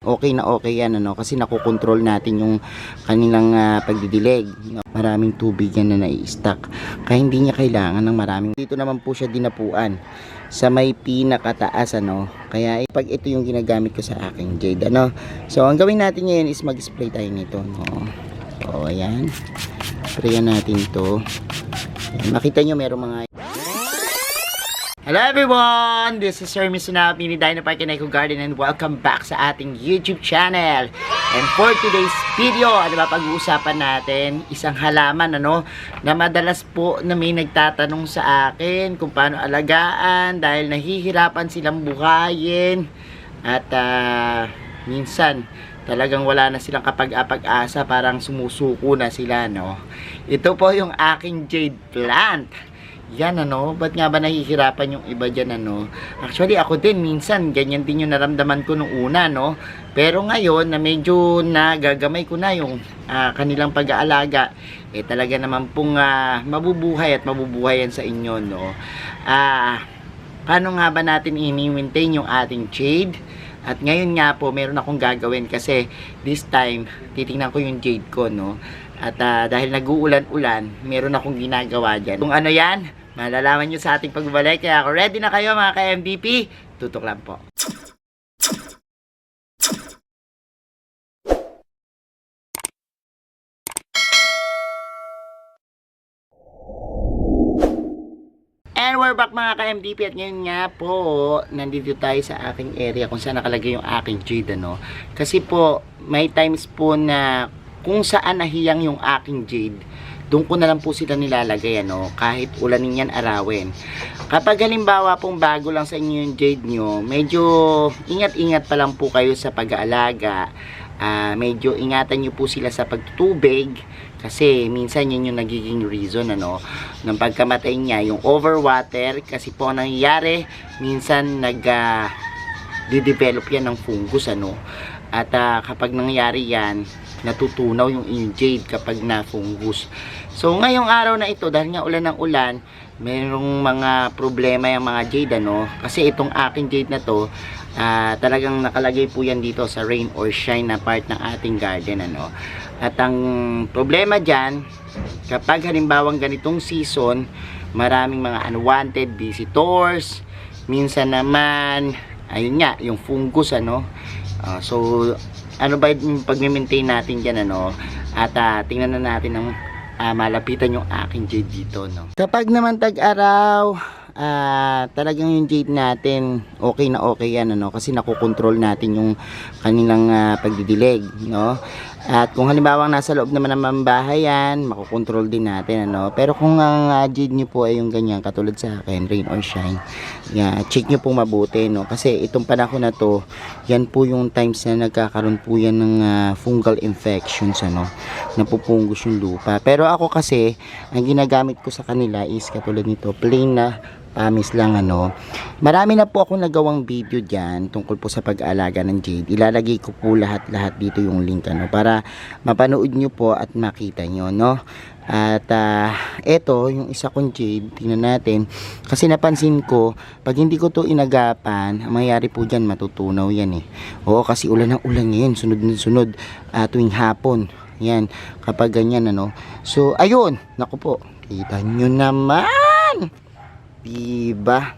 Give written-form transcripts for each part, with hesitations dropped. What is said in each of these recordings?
okay na okay yan, ano, kasi nakokontrol natin yung kanilang pagdidilig, no? Maraming tubig yan na nai-stack, kaya hindi niya kailangan ng maraming. Dito naman po siya dinapuan sa may pinakataas, ano, kaya pag ito yung ginagamit ko sa aking jade, ano. So ang gawin natin ngayon is mag-spray tayo nito, no. So ayan, sprayan natin to. Ayan, makita nyo meron mga. Hello everyone! This is Sir Misunapi ni Dino Park and Eco Garden, and welcome back sa ating YouTube channel. And for today's video, ano ba pag-uusapan natin? Isang halaman, ano, na madalas po na may nagtatanong sa akin kung paano alagaan dahil nahihirapan silang buhayin at minsan talagang wala na silang kapag-asa, parang sumusuko na sila, no? Ito po yung aking jade plant. Yan, ano, ba't nga ba nahihirapan yung iba dyan, ano? Actually, ako din, minsan, ganyan din yung naramdaman ko nung una, no? Pero ngayon, na medyo nagagamay ko na yung kanilang pag-aalaga, eh talaga naman pong mabubuhay at mabubuhay yan sa inyo, no? Paano nga ba natin i-maintain yung ating jade? At ngayon nga po, meron akong gagawin kasi this time, titingnan ko yung jade ko, no? At dahil nag-uulan-ulan, meron akong ginagawa dyan. Kung ano yan, malalaman nyo sa ating pagbabalik. Kaya ako, ready na kayo mga ka-MVP? Tutok lang po. And we're back mga ka-MDP, at ngayon nga po, nandito tayo sa aking area kung saan nakalagay yung aking jade, ano. Kasi po, may times po na kung saan nahiyang yung aking jade, doon ko na lang po sila nilalagay, ano, kahit ulanin yan, arawin. Kapag halimbawa pong bago lang sa inyo yung jade nyo, medyo ingat-ingat pa lang po kayo sa pag-aalaga. Medyo ingatan nyo po sila sa pagtutubig, kasi minsan yun yung nagiging reason, ano, ng pagkamatay niya, yung overwater. Kasi po nangyayari, minsan nag-develop yan ng fungus, ano. At kapag nangyari yan, natutunaw yung inyong jade kapag na fungus. So ngayong araw na ito, dahil nga ulan ng ulan, mayroong mga problema yung mga jade, ano, kasi itong aking jade na to, talagang nakalagay po yan dito sa rain or shine na part ng ating garden, ano. At ang problema dyan, kapag halimbawang ganitong season, maraming mga unwanted visitors, minsan naman, ayun nga, yung fungus, ano. So ano ba yung pag-maintain natin dyan, ano, at tingnan na natin ang malapitan yung aking jade dito, no. Kapag naman tag-araw, talagang yung jade natin okay na okay yan, ano, kasi nakokontrol natin yung kanilang pagdidilig, no. At kung halimbawa nasa loob naman ng bahay yan, makokontrol din natin, ano. Pero kung ang jade nyo po ay yung ganyan, katulad sa akin, rain or shine, check nyo po mabuti, no. Kasi itong panahon na to, yan po yung times na nagkakaroon po yan ng fungal infections, ano, napupunggus yung lupa. Pero ako kasi, ang ginagamit ko sa kanila is katulad nito, plain na pamis lang, ano. Marami na po akong nagawang video dyan tungkol po sa pag-aalaga ng jade. Ilalagay ko po lahat dito yung link, ano, para mapanood nyo po at makita nyo, no. At eto yung isa kong jade, tingnan natin, kasi napansin ko pag hindi ko to inagapan, ang mangyayari po dyan, matutunaw yan, eh. Oo, kasi ulan ng ulan ngayon, sunod tuwing hapon yan, kapag ganyan, ano. So ayun, naku po, kita nyo naman, diba,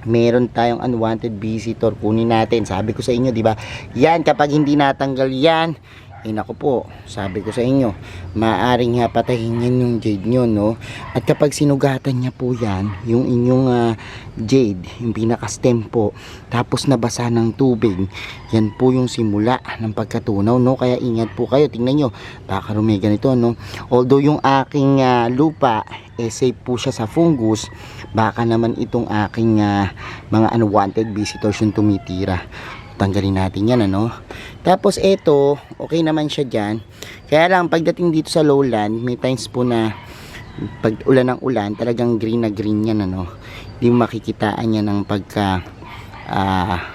meron tayong unwanted visitor. Kunin natin, sabi ko sa inyo, diba, yan kapag hindi natanggal yan, eh naku po, sabi ko sa inyo, maaring patahin yan yung jade nyo, no. At kapag sinugatan niya po yan, yung inyong jade, yung pinaka-stem po, tapos nabasa ng tubig, yan po yung simula ng pagkatunaw, no. Kaya ingat po kayo, tingnan nyo, baka may ganito, no. Although yung aking lupa, safe po siya sa fungus, baka naman itong aking mga unwanted visitors yung tumitira. Tanggalin natin yan, ano. Tapos ito, okay naman siya dyan. Kaya lang pagdating dito sa lowland, may times po na pag ulan ng ulan, talagang green na green yan, ano. Hindi makikitaan yan ng pagka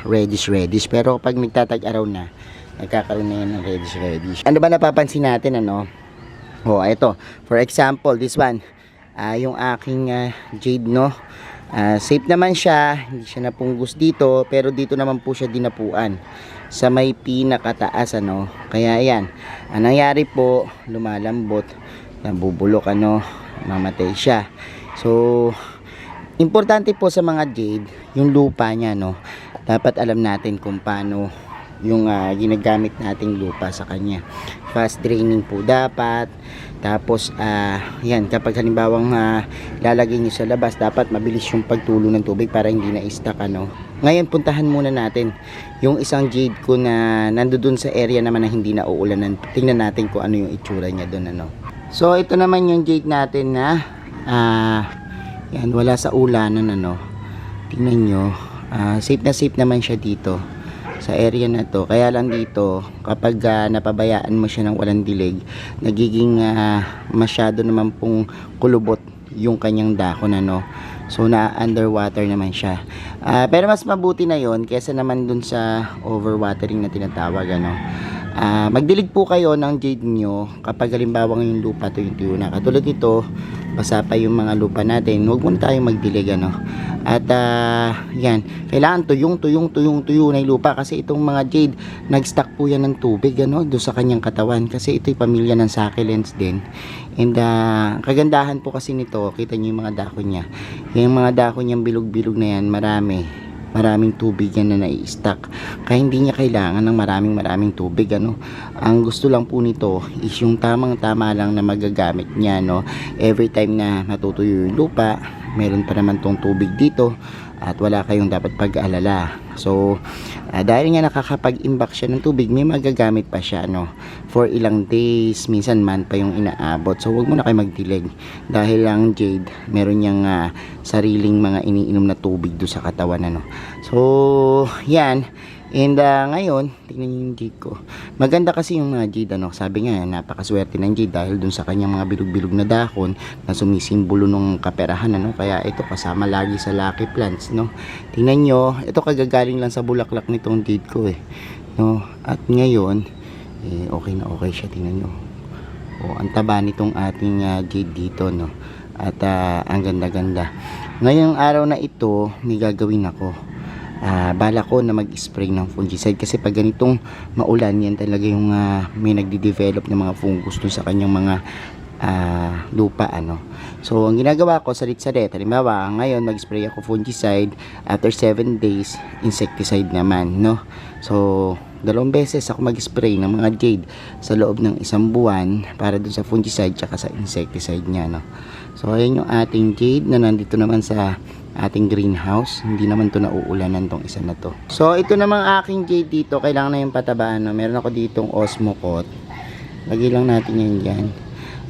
reddish. Pero pag nagtatag-araw na, nagkakaroon na yan ng reddish. Ano ba napapansin natin, ano? Ito, for example, this one, yung aking jade, no. Safe naman siya, hindi siya napunggus dito, pero dito naman po siya dinapuan. sa may pinakataas, ano. Kaya ayan, ang nangyari po, lumalambot, nabubulok, ano, mamatay siya. So importante po sa mga jade yung lupa niya, no. Dapat alam natin kung paano yung ginagamit nating lupa sa kanya. Fast draining po dapat. Tapos yan, kapag halimbawang lalagay nyo sa labas, dapat mabilis yung pagtulo ng tubig para hindi na stuck, ano. Ngayon puntahan muna natin yung isang jade ko na nandoon sa area naman na hindi na uulanan. Tingnan natin kung ano yung itsura niya doon, ano. So ito naman yung jade natin na yan, wala sa ulanan, ano. Tingnan nyo, safe na safe naman siya dito sa area na to. Kaya lang dito, kapag napabayaan mo siya ng walang dilig, nagiging masyado naman pong kulubot yung kanyang dahon, ano. So na underwater naman siya. Pero mas mabuti na yon kaysa naman dun sa overwatering na tinatawag, ano. Magdilig po kayo ng jade nyo kapag halimbawa yung lupa tuyo na. Katulad nito, basa pa yung mga lupa natin, huwag muna tayong magdilig, ano. At yan, kailangan tuyo na yung lupa, kasi itong mga jade nag-stack po yan ng tubig, ano, doon sa kanyang katawan, kasi ito'y pamilya ng succulents din. And kagandahan po kasi nito, kita nyo yung mga dahon niya, yung mga dahon niyang bilog-bilog na yan, maraming tubig yan na nai-stack, kaya hindi niya kailangan ng maraming tubig, ano. Ang gusto lang po nito is yung tamang-tama lang na magagamit niya, no. Every time na natutuyo yung lupa, meron pa naman tong tubig dito at wala kayong dapat pag-alala. So dahil nga nakakapag-imbak siya ng tubig, may magagamit pa siya, no, for ilang days, minsan man pa yung inaabot. So wag mo na kayo magdilig, dahil lang jade meron niyang sariling mga iniinom na tubig do sa katawan, ano. So yan. And ngayon, tingnan niyo yung jade ko. Maganda kasi yung mga jade, ano. Sabi nga, napakaswerte ng jade dahil dun sa kanyang mga bilog-bilog na dahon na sumisimbolo ng kaperahan, ano. Kaya ito kasama lagi sa lucky plants, no. Tingnan nyo, ito kagagaling lang sa bulaklak nitong jade ko, no. At ngayon, okay na okay siya. Tingnan nyo. Ang taba nitong ating jade dito, no. At ang ganda-ganda. Ngayong araw na ito, may gagawin ako. Bala ko na mag-spray ng fungicide, kasi pag ganitong maulan, yan talaga yung may nagde-develop ng mga fungus dun sa kanyang mga lupa, ano. So ang ginagawa ko, salit-salit, halimbawa ngayon mag-spray ako fungicide, after 7 days insecticide naman, no. So 2 beses ako mag-spray ng mga jade sa loob ng 1 buwan para dun sa fungicide tsaka sa insecticide niya, no. So ayan yung ating jade na nandito naman sa ating greenhouse. Hindi naman to nauulanan tong isa na to. So ito namang aking jade dito, kailangan na yung patabaan, no? Meron ako ditong Osmocote. Lagay lang natin yan dyan.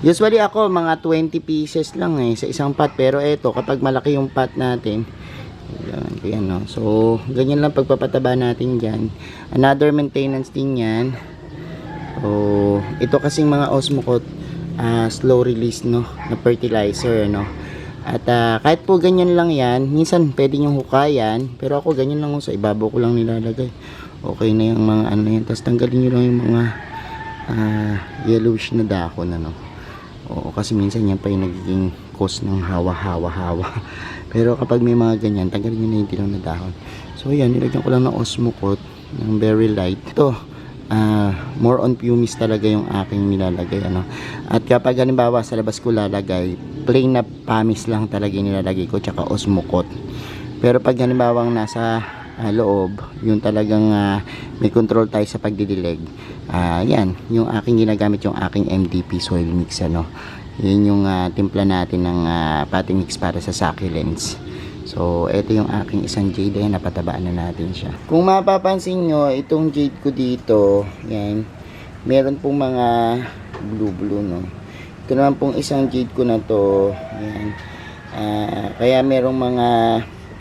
Usually ako mga 20 pieces lang sa isang pot, pero ito kapag malaki yung pot natin, yan, no? So ganyan lang pagpapataba natin dyan. Another maintenance din yan. So ito kasing mga Osmocote slow release, no, na fertilizer, no. At kahit po ganyan lang yan, minsan pwede nyo hukayan, pero ako ganyan lang sa ibabaw ko lang nilalagay. Okay na yung mga ano yan. Tapos tanggalin nyo lang yung mga yellowish na dahon, ano. Kasi minsan yan pa yung nagiging cause ng hawa. Pero kapag may mga ganyan, tanggalin nyo na yung tilaw na dahon. So yan, nilagyan ko lang ng Osmocote ng very light. Ito, more on pumice talaga yung aking nilalagay, ano. At kapag halimbawa sa labas ko lalagay, plain na pumice lang talaga yung nilalagay ko, tsaka Osmocote. Pero pag halimbawa nasa loob, yung talagang may control tayo sa pagdidilig, yan, yung aking ginagamit, yung aking MDP soil mix, ano. Yun yung timpla natin ng potting mix para sa succulents. So, ito yung aking isang jade. Ayan, napatabaan na natin siya. Kung mapapansin nyo, itong jade ko dito, yan, meron pong mga blue, no. Ito naman pong isang jade ko na to, yan. Kaya merong mga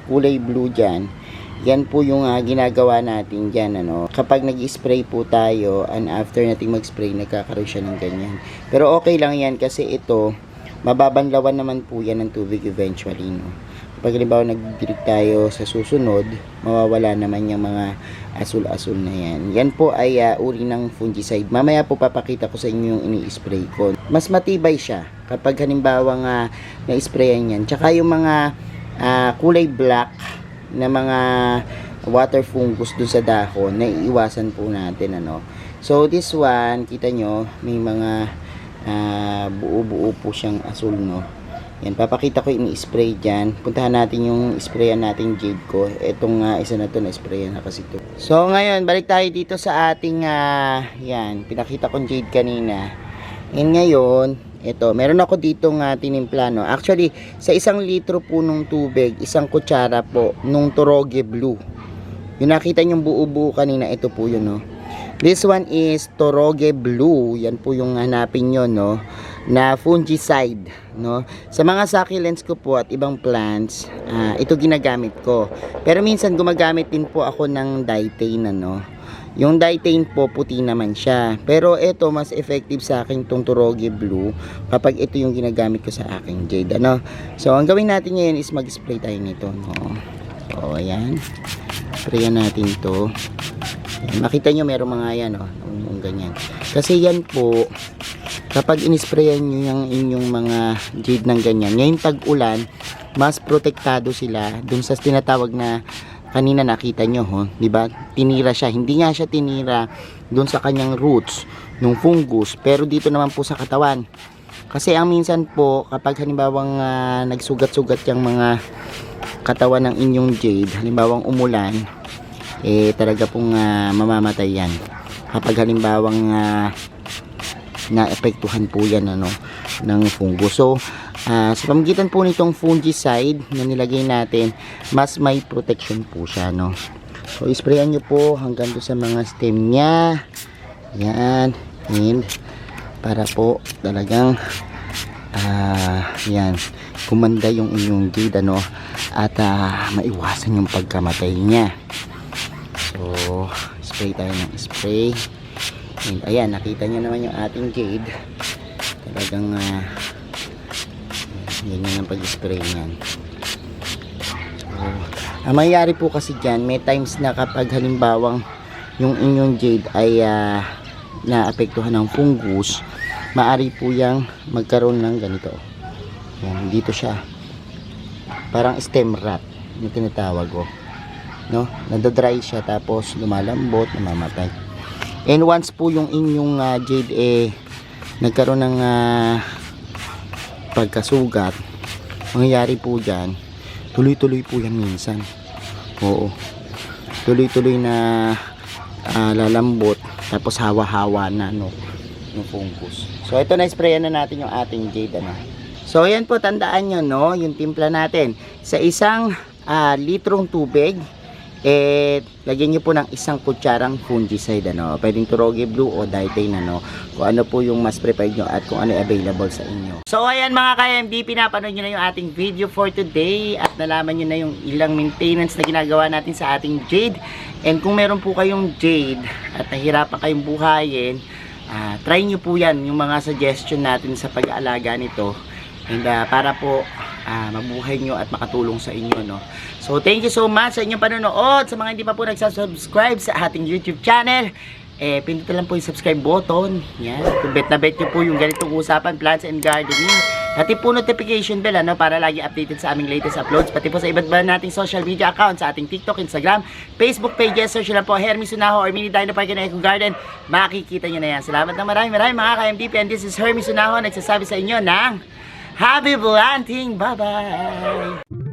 kulay blue dyan. Yan po yung ginagawa natin dyan, ano. Kapag nag-spray po tayo, and after nating mag-spray, nagkakaroon siya ng ganyan. Pero okay lang yan, kasi ito, mababanlawan naman po yan ng tubig eventually, no. Pag halimbawa nagdirig tayo sa susunod, mawawala naman yung mga asul-asul na yan. Yan po ay uri ng fungicide. Mamaya po papakita ko sa inyo yung ini-spray ko. Mas matibay siya kapag halimbawa na-sprayan yan. Tsaka yung mga kulay black na mga water fungus dun sa dahon, na iiwasan po natin, ano. So, this one, kita nyo, may mga buo-buo po siyang asul, no. Yan, papakita ko ini-spray dyan. Puntahan natin yung sprayan nating jade ko. Itong isa na to na sprayan na kasi to. So ngayon, balik tayo dito sa ating yan, pinakita kong jade kanina. And ngayon, ito, meron ako dito tinimpla, no. Actually, sa 1 litro po nung tubig, 1 kutsara po nung Toroge Blue. Yung nakita nyong buo-buo kanina, ito po yun, no. This one is Toroge Blue. Yan po yung hanapin nyo, no, na fungicide, no. Sa mga succulents ko po at ibang plants, ito ginagamit ko. Pero minsan gumagamit din po ako ng Ditane, ano. Yung Ditane po, puti naman siya. Pero ito, mas effective sa akin tong Toroge Blue kapag ito yung ginagamit ko sa aking jade, ano. So, ang gawin natin ngayon is mag-spray tayo nito, no. So, ayan. Sprayan natin to. Makita nyo meron mga yan, oh, yung ganyan. Kasi yan po, kapag inisprayan nyo yung inyong mga jade ng ganyan, ngayong tag-ulan, mas protektado sila dun sa tinatawag na kanina nakita nyo, ho, di ba? Tinira siya. Hindi nga siya tinira dun sa kanyang roots ng fungus, pero dito naman po sa katawan. Kasi ang minsan po, kapag halimbawang nagsugat-sugat yung mga katawan ng inyong jade, halimbawang umulan, talaga pong mamamatay yan. Kapag halimbawang naepektuhan po yan, ano, ng fungus. So, sa pamagitan po nitong fungicide na nilagay natin, mas may protection po siya, no. So, isprayan nyo po hanggang doon sa mga stem niya. Yan. And, para po talagang yan, kumanda yung inyong jade, ano, at maiwasan yung pagkamatay niya. So, spray tayo ng spray. And ayan, nakita nyo naman yung ating jade. Talagang yan ang pag-spray niyan. So, ang mangyayari po kasi dyan, may times na kapag halimbawang yung inyong jade ay naapektuhan ng fungus, maari po yang magkaroon ng ganito. Yan, dito siya. Parang stem rot yung tinatawag ko. No? Nadadry siya tapos lumalambot, namamatay. And once po yung inyong jade nagkaroon ng pagkasugat, mangyayari po dyan, tuloy-tuloy po yan minsan. Oo. Tuloy-tuloy na lalambot tapos hawa-hawa na, no, yung fungus. So ito na, sprayan na natin yung ating jade, ano. So ayan po, tandaan nyo, no, yung timpla natin. Sa 1 litrong tubig, lagyan nyo po ng 1 kutsarang fungicide, ano. Pwedeng Toroge Blue o Ditane, ano. Kung ano po yung mas prepared nyo at kung ano available sa inyo. So ayan mga ka-MD, pinapanood nyo na yung ating video for today at nalaman nyo na yung ilang maintenance na ginagawa natin sa ating jade. And kung meron po kayong jade at nahirapan kayong buhayin, try nyo po yan, yung mga suggestion natin sa pag-aalaga nito. And para po mabuhay nyo at makatulong sa inyo, no. So thank you so much sa inyong panonood. Sa mga hindi pa po nagsasubscribe sa ating YouTube channel, pindutin lang po yung subscribe button. Yan, kung bet na bet nyo po yung ganitong usapan, plants and gardening. Pati po notification bell, ano, para lagi updated sa aming latest uploads. Pati po sa iba't iba nating social media accounts, sa ating TikTok, Instagram, Facebook pages. Search lang po Hermy Sunaho or Mini Dino Park and Eco Garden. Makikita nyo na yan. Salamat na maraming mga ka-MDP. And this is Hermy Sunaho, nagsasabi sa inyo ng Happy planting! Bye-bye!